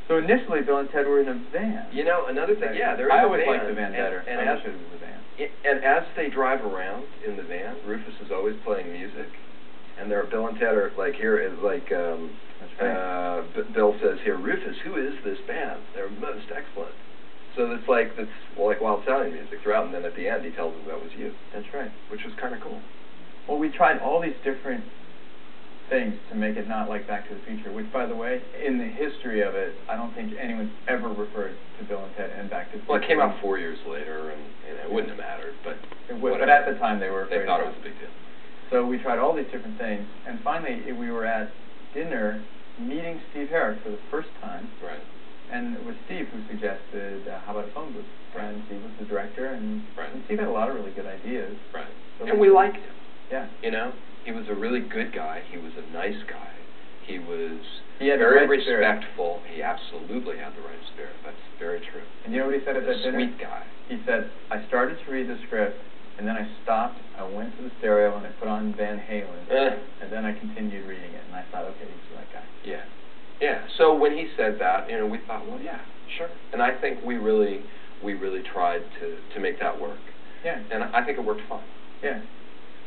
So initially, Bill and Ted were in a van. You know, another thing, yeah, they're in I a always van. liked the van better. And I wish it was a van. And as they drive around in the van, Rufus is always playing music, and Bill and Ted are like here, like Bill says here, Rufus, who is this band? They're most excellent. So it's like like Wild Stallion music throughout, and then at the end he tells them that was you. That's right. Which was kind of cool. Well, we tried all these different things to make it not like Back to the Future, which, by the way, in the history of it, I don't think anyone's ever referred to Bill and Ted and Back to the Future. Well, it came out 4 years later, and it wouldn't have mattered, but but at the time they were afraid. They thought it was a big deal. So we tried all these different things, and finally we were at dinner meeting Steve Herrick for the first time. Right. And it was Steve who suggested, how about a phone booth? Right. And Steve was the director, and Steve had a lot of really good ideas. Right. So and we liked him. Yeah. You know, he was a really good guy. He was a nice guy. He had very the right respectful. Spirit. He absolutely had the right spirit. That's very true. And you know what he said at that dinner? Sweet guy. He said, I started to read the script, and then I stopped, I went to the stereo, and I put on Van Halen, and then I continued reading it, and I thought, okay, he's the right guy. Yeah. Yeah. So when he said that, you know, we thought, well, yeah, sure. And I think we really tried to make that work. Yeah. And I think it worked fine. Yeah.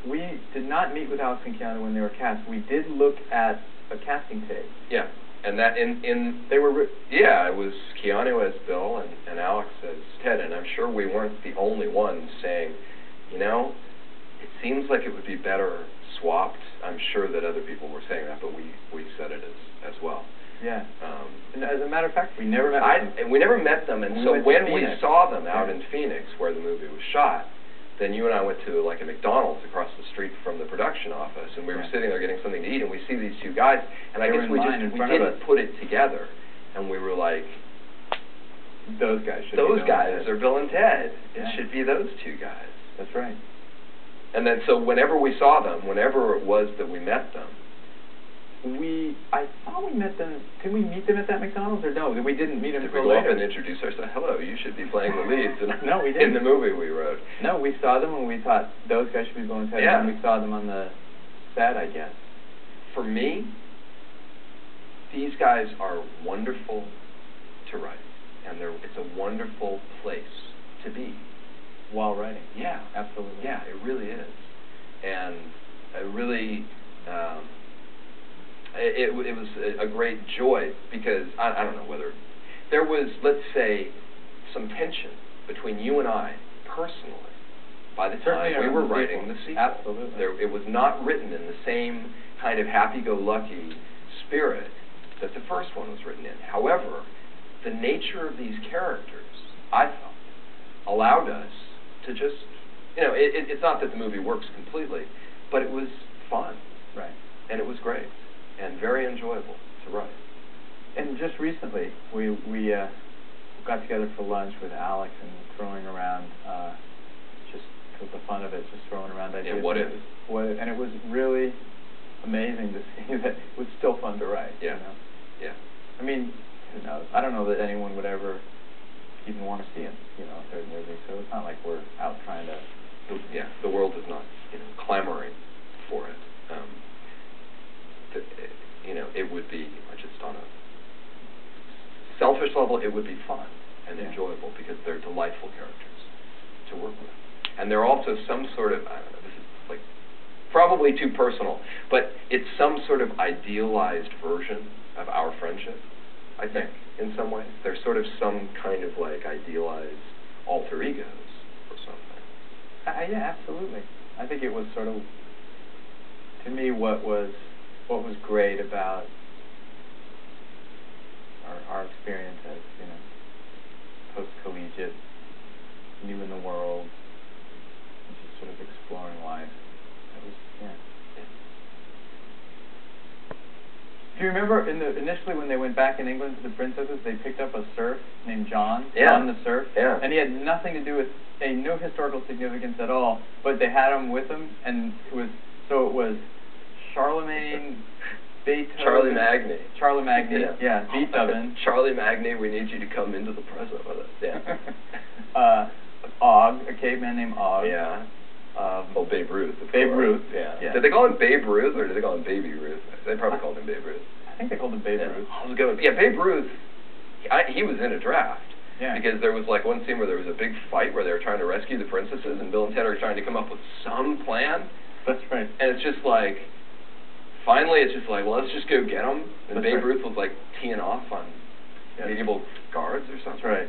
We did not meet with Alex and Keanu when they were cast. We did look at a casting tape. Yeah. And that they were yeah, it was Keanu as Bill and Alex as Ted, and I'm sure we weren't the only ones saying, you know, it seems like it would be better swapped. I'm sure that other people were saying that, but we said it as well. Yeah. And as a matter of fact, we never met them. And we never met them, and so when we saw them out in Phoenix, where the movie was shot, then you and I went to like a McDonald's across the street from the production office, and we were sitting there getting something to eat, and we see these two guys, and I guess we didn't put it together, and we were like, those guys are Bill and Ted. It should be those two guys. That's right. And then so whenever we saw them, whenever it was that we met them, I thought we met them. Did we meet them at that McDonald's, or no? We didn't meet them until later. Did we go up and introduce ourselves? Hello, you should be playing the leads no, we didn't. in the movie we wrote. No, we saw them and we thought those guys should be Bill and Ted. Yeah. And we saw them on the set, I guess. For me, these guys are wonderful to write, and it's a wonderful place to be while writing. Yeah, absolutely. Yeah, it really is, and it really. It was a great joy because I don't know whether there was, let's say, some tension between you and I personally by the time we were writing the sequel. Absolutely. It was not written in the same kind of happy-go-lucky spirit that the first one was written in. However, the nature of these characters, I felt, allowed us to just, you know, it's not that the movie works completely, but it was fun. Right. And it was great. And very enjoyable to write. And just recently, we got together for lunch with Alex and throwing around, just for the fun of it, just throwing around ideas. Yeah, what if? And it was really amazing to see that it was still fun to write. Yeah. You know? Yeah. I mean, who knows? I don't know that anyone would ever even want to see it, you know, a third movie. So it's not like we're out trying to. Yeah, the world is not, you know, clamoring for it. You know, it would be just on a selfish level, it would be fun and enjoyable because they're delightful characters to work with, and they're also some sort of, I don't know, this is like probably too personal, but it's some sort of idealized version of our friendship. I think in some ways they're sort of some kind of like idealized alter egos or something. Yeah, absolutely. I think it was sort of, to me, what was great about our experience as, you know, post-collegiate, new in the world, and just sort of exploring life. It was, Do you remember initially when they went back in England to the princesses, they picked up a serf named John, John the serf, and he had nothing to do with, no historical significance at all, but they had him with them, and it was Charlemagne, Beethoven. Charlie Magny, Beethoven. Charlie Magny, we need you to come into the present with us. Yeah. Og, a caveman named Og. Yeah. Well, Babe Ruth. Babe Ruth. Yeah. Did they call him Babe Ruth or did they call him Baby Ruth? They probably called him Babe Ruth. I think they called him Babe Ruth. Babe Ruth, he was in a draft. Yeah. Because there was like one scene where there was a big fight where they were trying to rescue the princesses, and Bill and Ted are trying to come up with some plan. That's right. And it's just like, finally it's just like, well, let's just go get them. And Babe Ruth was like teeing off on medieval guards or something. That's right.